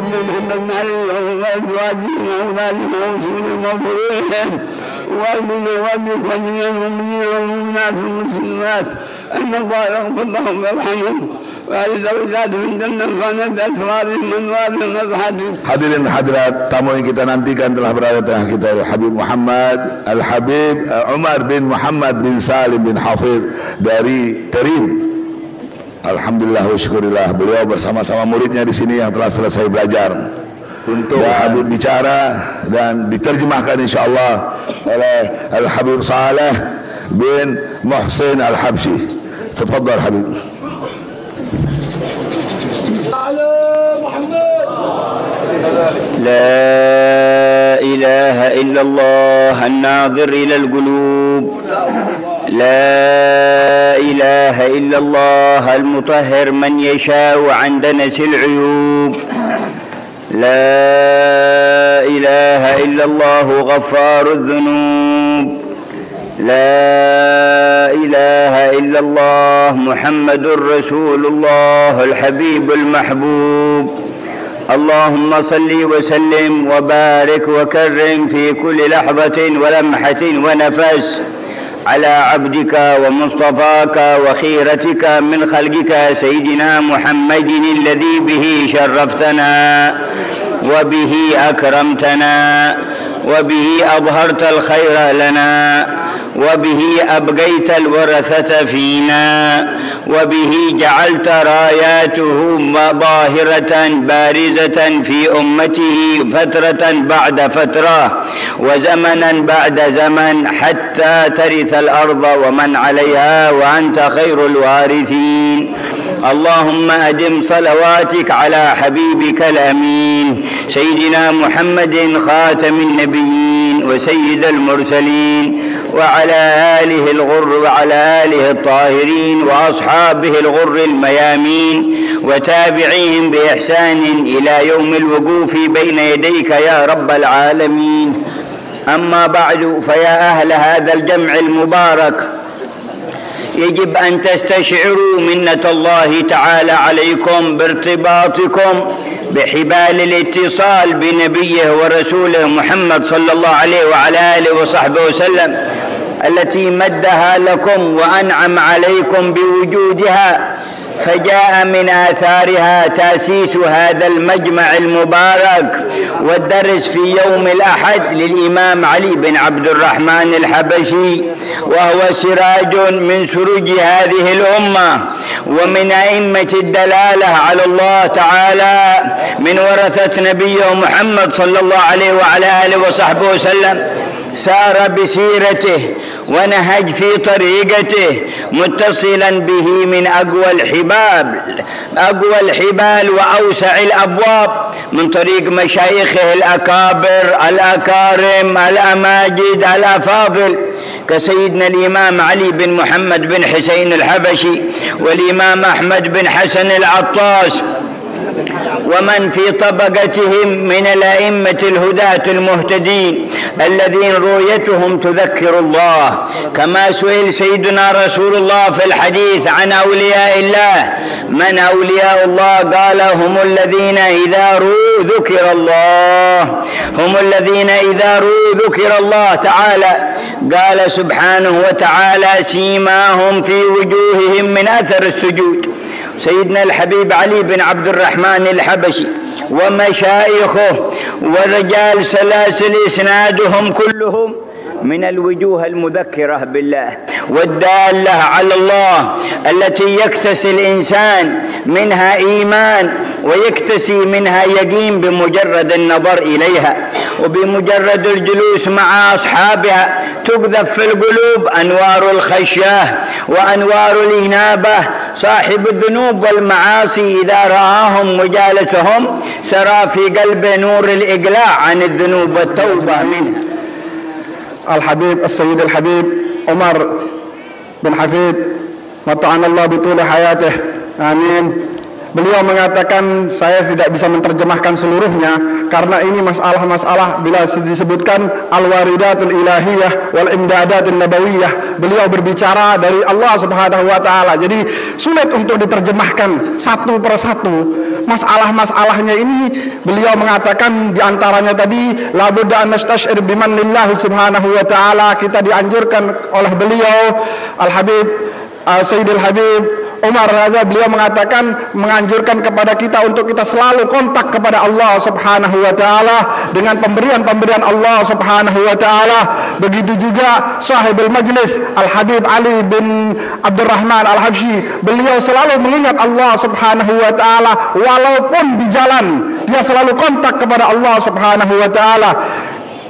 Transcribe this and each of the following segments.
محمد عليه وأزواجه وأولادهم ورسوله وذريتهم وأرض كل المؤمنين والمؤمنات والمسلمات أن الله يغفر لهم ويرحمهم وأهل درجات في الجنة فنبت أسرارهم وأنوارهم وأبحاثهم. Hadirin hadirat, tamu yang kita nantikan telah berada tengah kita, Habib Muhammad Al-Habib Umar bin Muhammad bin Salim bin Hafidh dari Terim. Alhamdulillah wa syukurillah, beliau bersama-sama muridnya di sini yang telah selesai belajar. Untuk Habib bicara dan diterjemahkan insyaallah oleh Al-Habib Saleh bin Muhsin Al-Habsyi. Tafadhal Habib. لا إله إلا الله الناظر إلى القلوب، لا إله إلا الله المطهر من يشاء عن دنس العيوب، لا إله إلا الله غفار الذنوب، لا إله إلا الله محمد رسول الله الحبيب المحبوب. اللهم صل وسلم وبارك وكرم في كل لحظة ولمحة ونفس على عبدك ومصطفاك وخيرتك من خلقك سيدنا محمد الذي به شرفتنا وبه أكرمتنا وبه أظهرت الخير لنا وبه أبقيت الورثة فينا وبه جعلت راياته ظاهرة بارزة في أمته فترة بعد فترة وزمنا بعد زمن حتى ترث الأرض ومن عليها وأنت خير الوارثين. اللهم أدم صلواتك على حبيبك الأمين سيدنا محمد خاتم النبيين وسيد المرسلين وعلى آله الغر وعلى آله الطاهرين وأصحابه الغر الميامين وتابعيهم بإحسان إلى يوم الوقوف بين يديك يا رب العالمين. أما بعد، فيا أهل هذا الجمع المبارك، يجب أن تستشعروا منة الله تعالى عليكم بارتباطكم بحبال الاتصال بنبيه ورسوله محمد صلى الله عليه وعلى آله وصحبه وسلم التي مدها لكم وأنعم عليكم بوجودها، فجاء من آثارها تأسيس هذا المجمع المبارك والدرس في يوم الأحد للإمام علي بن عبد الرحمن الحبشي، وهو سراج من سروج هذه الأمة ومن أئمة الدلالة على الله تعالى من ورثة نبيه محمد صلى الله عليه وعلى آله وصحبه وسلم، سار بسيرته ونهج في طريقته متصلا به من أقوى الحبال وأوسع الأبواب من طريق مشايخه الأكابر الأكارم الأماجد الأفاضل كسيدنا الإمام علي بن محمد بن حسين الحبشي والإمام أحمد بن حسن العطاس ومن في طبقتهم من الأئمة الهداة المهتدين الذين رؤيتهم تذكر الله، كما سئل سيدنا رسول الله في الحديث عن أولياء الله: من أولياء الله؟ قال: هم الذين إذا رؤوا ذكر الله، هم الذين إذا رؤوا ذكر الله تعالى. قال سبحانه وتعالى: سيماهم في وجوههم من أثر السجود. سيدنا الحبيب علي بن عبد الرحمن الحبشي ومشايخه ورجال سلاسل إسنادهم كلهم من الوجوه المذكرة بالله والدالة على الله، التي يكتسي الإنسان منها إيمان ويكتسي منها يقين بمجرد النظر إليها، وبمجرد الجلوس مع أصحابها تقذف في القلوب أنوار الخشية وأنوار الإنابة. صاحب الذنوب والمعاصي إذا رآهم مجالسهم سرى في قلبه نور الإقلاع عن الذنوب والتوبة منها. الحبيب السيد الحبيب عمر بن حفيد متعنا الله بطول حياته، آمين. Beliau mengatakan saya tidak bisa menerjemahkan seluruhnya karena ini masalah-masalah bila disebutkan al-waridatul ilahiyah wal imdadatul nabawiyah. Beliau berbicara dari Allah Subhanahu wa taala. Jadi sulit untuk diterjemahkan satu persatu. Masalah-masalahnya ini beliau mengatakan di antaranya tadi la budda an nastashir bimanillah Subhanahu wa taala. Kita dianjurkan oleh beliau Al-Habib Sayyidul Habib Umar Raza, beliau mengatakan menganjurkan kepada kita untuk kita selalu kontak kepada Allah Subhanahu wa taala dengan pemberian-pemberian Allah Subhanahu wa taala. Begitu juga sahibul majlis Al-Habib Ali bin Abdurrahman Al-Habsyi, beliau selalu mengingat Allah Subhanahu wa taala walaupun di jalan, dia selalu kontak kepada Allah Subhanahu wa taala.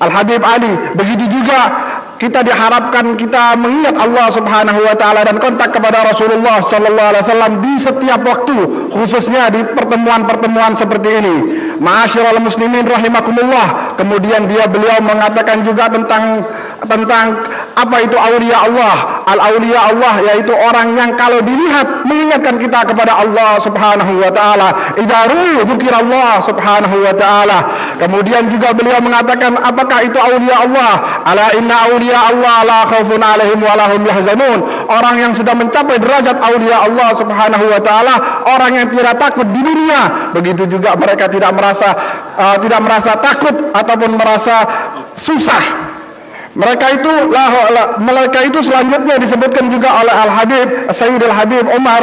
Al-Habib Ali, begitu juga kita diharapkan kita mengingat Allah Subhanahu wa taala dan kontak kepada Rasulullah sallallahu alaihi wasallam di setiap waktu, khususnya di pertemuan-pertemuan seperti ini. Ma'asyiral muslimin rahimakumullah. Kemudian beliau mengatakan juga tentang apa itu aulia Allah. Al-aulia Allah yaitu orang yang kalau dilihat mengingatkan kita kepada Allah Subhanahu wa taala. Idza ru'u dzikrallah Subhanahu wa taala. Kemudian juga beliau mengatakan apakah itu aulia Allah? Ala inna aulia Allah la khaufun alaihim wa lahum yahzanun. Orang yang sudah mencapai derajat aulia Allah Subhanahu wa taala, orang yang tidak takut di dunia, begitu juga mereka tidak merasa takut ataupun merasa susah. Mereka itu selanjutnya disebutkan juga oleh Al-Habib Sayyidul Habib Umar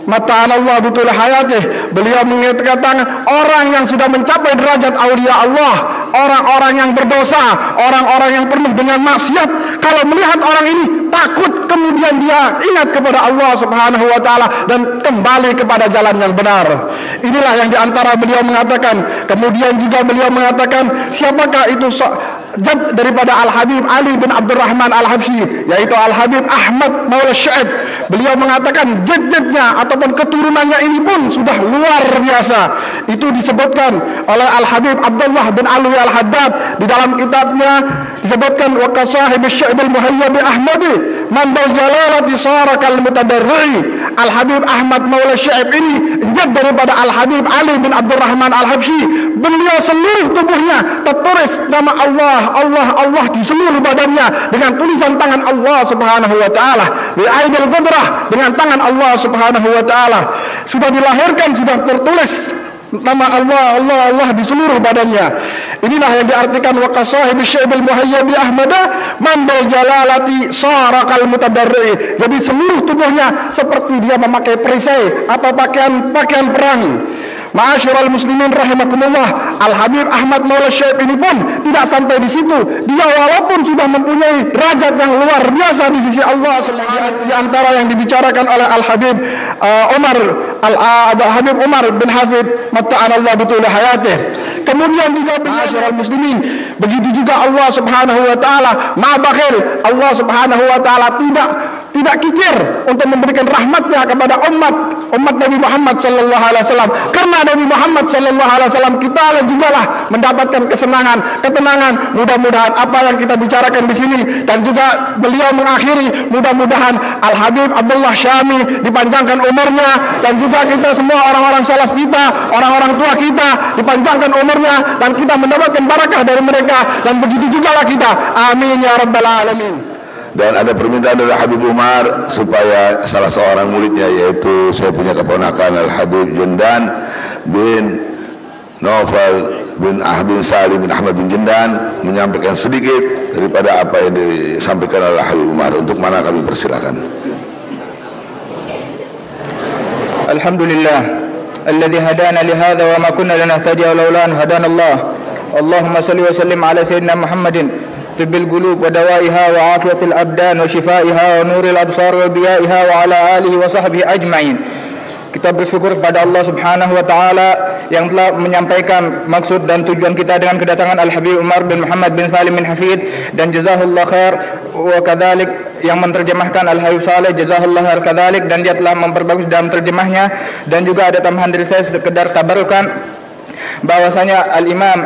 Mata'anallah bitul hayatih. Beliau mengatakan orang yang sudah mencapai derajat aulia Allah, orang-orang yang berdosa, orang-orang yang penuh dengan maksiat, kalau melihat orang ini takut, kemudian dia ingat kepada Allah Subhanahu wa taala dan kembali kepada jalan yang benar. Inilah yang diantara beliau mengatakan. Kemudian juga beliau mengatakan siapakah itu jad daripada Al-Habib Ali bin Abdurrahman Al-Habsyi, yaitu Al-Habib Ahmad Maula Syaib. Beliau mengatakan jad-jadnya ataupun keturunannya ini pun sudah luar biasa. Itu disebutkan oleh Al-Habib Abdullah bin Alwi Al-Haddad di dalam kitabnya, disebutkan wa kasahib Syaib al-Muhayyab Ahmadi man bil jalalati sarakal mutadarri. Al-Habib Ahmad Maula Syaib ini jad daripada Al-Habib Ali bin Abdurrahman Al-Habsyi. Beliau seluruh tubuhnya tertulis nama Allah di seluruh badannya dengan tulisan tangan Allah Subhanahu wa taala. Bi aidil qudrah, dengan tangan Allah Subhanahu wa taala. Sudah dilahirkan, sudah tertulis nama Allah di seluruh badannya. Inilah yang diartikan wa qasahib syaibil muhayyabi ahmada man bil jalalati sarakal mutadarri. Jadi seluruh tubuhnya seperti dia memakai perisai atau pakaian perang. Ma'asyiral muslimin rahimakumullah. Al-Habib Ahmad Maula Syaib ini pun tidak sampai di situ. Dia walaupun sudah mempunyai derajat yang luar biasa di sisi Allah Subhanahu. Di antara yang dibicarakan oleh Al-Habib Habib Umar bin Hafid Mata'anallah bitul hayatih. Kemudian juga ma'asyiral muslimin, begitu juga Allah Subhanahu wa taala ma'bakhil. Allah Subhanahu wa taala tidak kikir untuk memberikan rahmatnya kepada umat Nabi Muhammad sallallahu alaihi wasallam. Karena Nabi Muhammad sallallahu alaihi wasallam kita juga lah mendapatkan ketenangan. Mudah-mudahan apa yang kita bicarakan di sini, dan juga beliau mengakhiri, mudah-mudahan Al-Habib Abdullah Syami dipanjangkan umurnya, dan juga kita semua orang-orang salaf kita, orang-orang tua kita dipanjangkan umurnya, dan kita mendapatkan barakah dari mereka, dan begitu juga lah kita. Amin ya rabbal alamin. Dan ada permintaan dari Habib Umar supaya salah seorang muridnya, yaitu saya punya keponakan Al-Habib Jendan bin Naufal bin Salim bin Ahmad bin Jendan, menyampaikan sedikit daripada apa yang disampaikan oleh Habib Umar. Untuk mana kami persilakan. Alhamdulillah alladzi hadana li hadza wa ma kunna linahtadiya laula an hadana Allah. Allahumma salli wa sallim ala sayyidina Muhammadin طب القلوب ودوائها وعافية الأبدان وشفائها ونور الأبصار وضيائها وعلى آله وصحبه أجمعين. Kita bersyukur kepada Allah Subhanahu wa taala yang telah menyampaikan maksud dan tujuan kita dengan kedatangan Al-Habib Umar bin Muhammad bin Salim bin Hafid, dan jazahullah khair, wa kadzalik yang menerjemahkan Al-Habib Saleh jazahullah khair kadzalik, dan dia telah memperbagus dalam terjemahnya. Dan juga ada tambahan dari saya sekedar tabarukan bahwasanya Al-Imam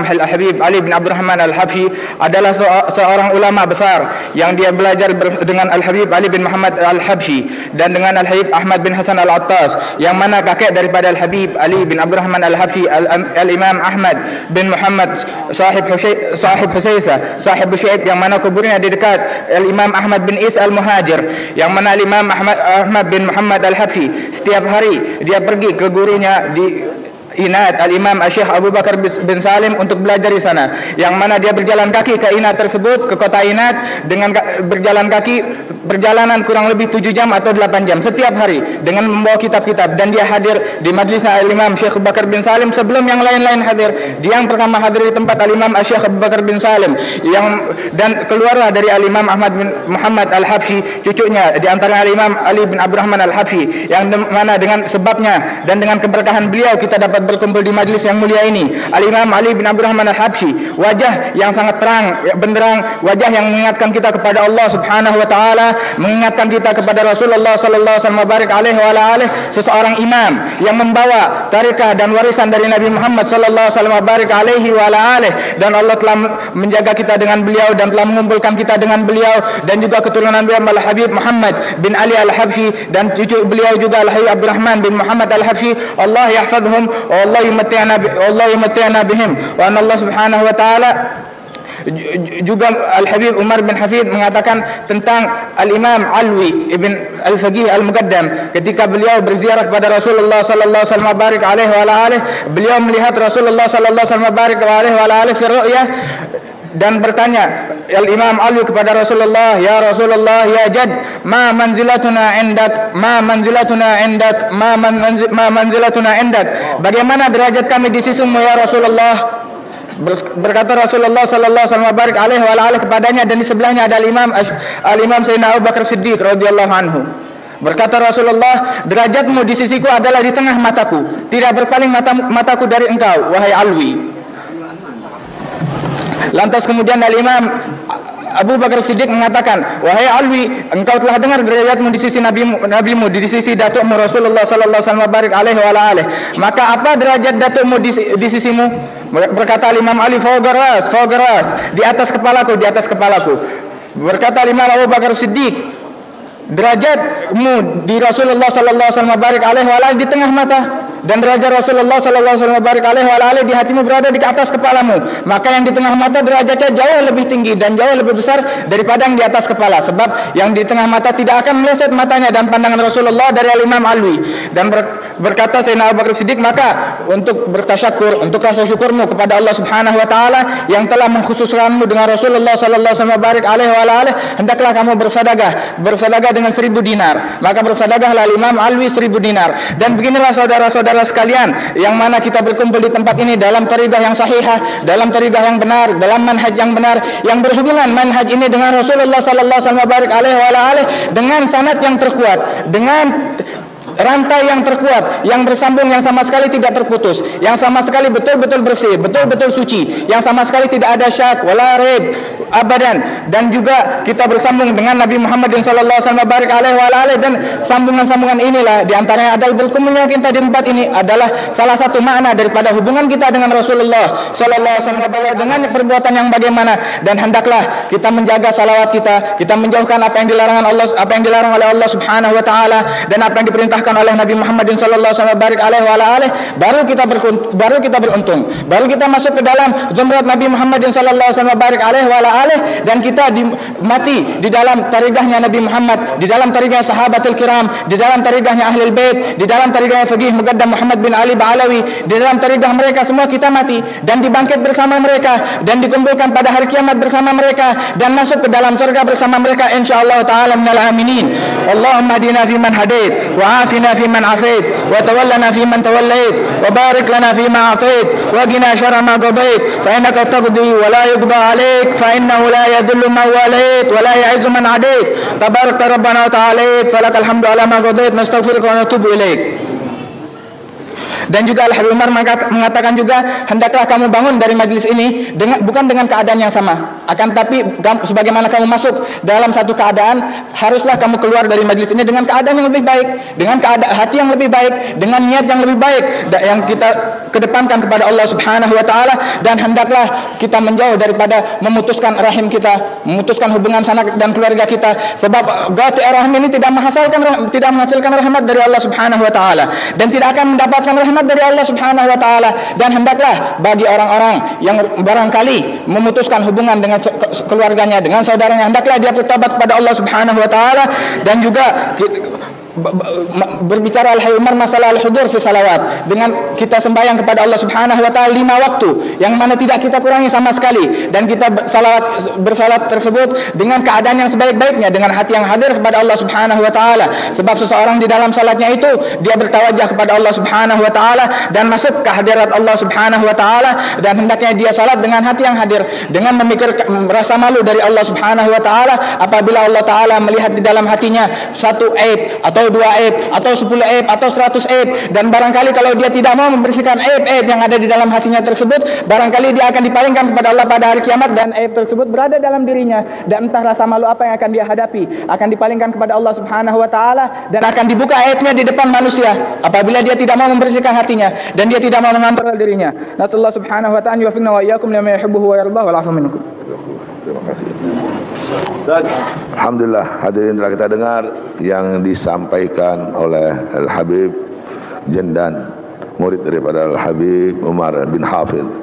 Al-Habib Ali bin Abdurrahman Al-Habsyi adalah seorang ulama besar yang dia belajar dengan Al-Habib Ali bin Muhammad Al-Habsyi dan dengan Al-Habib Ahmad bin Hasan Al-Attas, yang mana kakek daripada Al-Habib Ali bin Abdurrahman Al-Habsyi Al-Imam Ahmad bin Muhammad sahib Husaisah sahib Syekh, yang mana kuburnya di dekat Al-Imam Ahmad bin Is Al-Muhajir, yang mana Al-Imam Ahmad bin Muhammad Al-Habsyi setiap hari dia pergi ke gurunya di Inat, Al-Imam Syekh Abu Bakar bin Salim, untuk belajar di sana, yang mana dia berjalan kaki ke Inat tersebut, ke kota Inat, dengan berjalan kaki perjalanan kurang lebih 7 jam atau 8 jam setiap hari dengan membawa kitab-kitab, dan dia hadir di majlisnya Al-Imam Syekh Abu Bakar bin Salim sebelum yang lain-lain hadir. Dia yang pertama hadir di tempat Al-Imam Syekh Abu Bakar bin Salim, dan keluarlah dari Al-Imam Ahmad bin Muhammad Al-Habsyi cucunya, di antara Al-Imam Ali bin Abdurrahman Al-Habsyi, yang mana dengan sebabnya dan dengan keberkahan beliau kita dapat berkumpul di majlis yang mulia ini. Al-Imam Ali bin Abdurrahman Al-Habsyi, wajah yang sangat terang benderang, wajah yang mengingatkan kita kepada Allah Subhanahu wa taala, mengingatkan kita kepada Rasulullah sallallahu alaihi wasallam, seseorang imam yang membawa tarekah dan warisan dari Nabi Muhammad sallallahu alaihi wasallam, dan Allah telah menjaga kita dengan beliau dan telah mengumpulkan kita dengan beliau, dan juga keturunan beliau Al-Habib Muhammad bin Ali Al-Habsyi dan cucu beliau juga Al-Habib Abdurrahman bin Muhammad Al-Habsyi. Allah yahfazhum Allah yumatti'na bihim, wa anna Allah Subhanahu wa taala. Juga Al-Habib Umar bin Hafid mengatakan tentang Al-Imam Alwi ibn Al-Faqih Al-Muqaddam, ketika beliau berziarah kepada Rasulullah sallallahu alaihi wasallam, beliau melihat Rasulullah sallallahu alaihi wasallam fi ru'yah, dan bertanya Al-Imam Ali kepada Rasulullah, ya Rasulullah, ya Jad, ma manzilatuna indak, bagaimana derajat kami di sisimu ya Rasulullah? Berkata Rasulullah sallallahu alaihi wasallam kepadanya, dan di sebelahnya ada Al-Imam Sayyidina Abu Bakar Siddiq radhiyallahu anhu. Berkata Rasulullah, derajatmu di sisiku adalah di tengah mataku, tidak berpaling mataku dari engkau, wahai Alwi. Lantas kemudian Al-Imam Abu Bakar Siddiq mengatakan, wahai Alwi, engkau telah dengar derajatmu di sisi nabimu, di sisi datukmu Rasulullah sallallahu alaihi wasallam, maka apa derajat datukmu di sisimu? Berkata Imam Ali, fawgaras, di atas kepalaku. Berkata Imam Abu Bakar Siddiq, derajatmu di Rasulullah sallallahu alaihi wasallam di tengah mata, dan derajat Rasulullah sallallahu alaihi wasallam di hatimu berada di atas kepalamu, maka yang di tengah mata derajatnya jauh lebih tinggi dan jauh lebih besar daripada yang di atas kepala, sebab yang di tengah mata tidak akan meleset matanya dan pandangan Rasulullah dari Al-Imam Alwi. Dan berkata Sayyidina Abu Bakar Siddiq, maka untuk bertasyakur, untuk rasa syukurmu kepada Allah Subhanahu wa taala yang telah mengkhususkanmu dengan Rasulullah sallallahu alaihi wasallam, hendaklah kamu bersedekah dengan 1000 dinar. Maka bersedekahlah Imam Alwi 1000 dinar. Dan beginilah saudara-saudara sekalian, yang mana kita berkumpul di tempat ini dalam tariqah yang sahihah, dalam tariqah yang benar, dalam manhaj yang benar, yang berhubungan manhaj ini dengan Rasulullah sallallahu alaihi wasallam, dengan sanad yang terkuat, dengan rantai yang terkuat, yang bersambung, yang sama sekali tidak terputus, yang sama sekali betul-betul bersih, betul-betul suci, yang sama sekali tidak ada syak wala raib abadan. Dan juga kita bersambung dengan Nabi Muhammad sallallahu alaihi wasallam, dan sambungan-sambungan inilah di antaranya adalah berkumpulnya kita di tempat ini adalah salah satu makna daripada hubungan kita dengan Rasulullah sallallahu alaihi wasallam, dengan perbuatan yang bagaimana. Dan hendaklah kita menjaga salawat kita menjauhkan apa yang dilarang oleh Allah Subhanahu wa taala, dan apa yang diperintahkan oleh Nabi Muhammad sallallahu alaihi wasallam, baru kita beruntung, baru kita masuk ke dalam zumrat Nabi Muhammad sallallahu alaihi wasallam, dan kita mati di dalam tarikahnya Nabi Muhammad, di dalam tarikahnya sahabatul kiram, di dalam tarikahnya ahlul bait, di dalam tarikahnya Faqih Muqaddam Muhammad bin Ali Ba'alawi, di dalam tarikah mereka semua kita mati dan dibangkit bersama mereka dan dikumpulkan pada hari kiamat bersama mereka dan masuk ke dalam surga bersama mereka insyaallah taala minal aminin. Allahumma hadina fi man hadait wa afina fi man afait wa tawallana fi man tawallait wa barik lana fi ma atait wa qina syarra ma qadait fa innaka taqdi wa la yuqda alaik fa innahu la yadhillu man walait wa la ya'izzu man adait tabarakta rabbana wa ta'ala falakal hamdu ala ma qadait nastaghfiruka wa natubu ilaik. Dan juga Al-Habib Umar mengatakan juga, hendaklah kamu bangun dari majlis ini bukan dengan keadaan yang sama, Akan tapi sebagaimana kamu masuk dalam satu keadaan, haruslah kamu keluar dari majlis ini dengan keadaan yang lebih baik, dengan hati yang lebih baik, dengan niat yang lebih baik yang kita kedepankan kepada Allah Subhanahu wa taala, dan hendaklah kita menjauh daripada memutuskan rahim kita, memutuskan hubungan sanak dan keluarga kita, sebab qati' rahim ini tidak menghasilkan rahmat dari Allah Subhanahu wa taala dan tidak akan mendapatkan rahmat dari Allah Subhanahu wa taala. Dan hendaklah bagi orang-orang yang barangkali memutuskan hubungan dengan keluarganya, dengan saudaranya, hendaklah dia bertobat kepada Allah Subhanahu wa taala. Dan juga berbicara al-Umar masalah al-hudur fi salawat, dengan kita sembahyang kepada Allah Subhanahu wa taala 5 waktu yang mana tidak kita kurangi sama sekali, dan kita bersalat tersebut dengan keadaan yang sebaik-baiknya, dengan hati yang hadir kepada Allah Subhanahu wa taala. Sebab seseorang di dalam salatnya itu dia bertawajjah kepada Allah Subhanahu wa taala dan masuk ke hadirat Allah Subhanahu wa taala, dan hendaknya dia salat dengan hati yang hadir, dengan memikirkan rasa malu dari Allah Subhanahu wa taala apabila Allah taala melihat di dalam hatinya satu aib atau 2 aib atau 10 aib atau 100 aib, dan barangkali kalau dia tidak mau membersihkan aib-aib yang ada di dalam hatinya tersebut, barangkali dia akan dipalingkan kepada Allah pada hari kiamat, dan aib tersebut berada dalam dirinya, dan entah rasa malu apa yang akan dia hadapi akan dipalingkan kepada Allah Subhanahu wa taala, dan akan dibuka aibnya di depan manusia apabila dia tidak mau membersihkan hatinya dan dia tidak mau mengontrol dirinya. Nasallahu Subhanahu wa taala yuwaffiqna wa iyyakum lima yuhibbuhu wa yardah wal 'afwa minkum. Terima kasih. Alhamdulillah, hadirin telah kita dengar yang disampaikan oleh Al-Habib Jendan, murid daripada Al-Habib Umar bin Hafidh.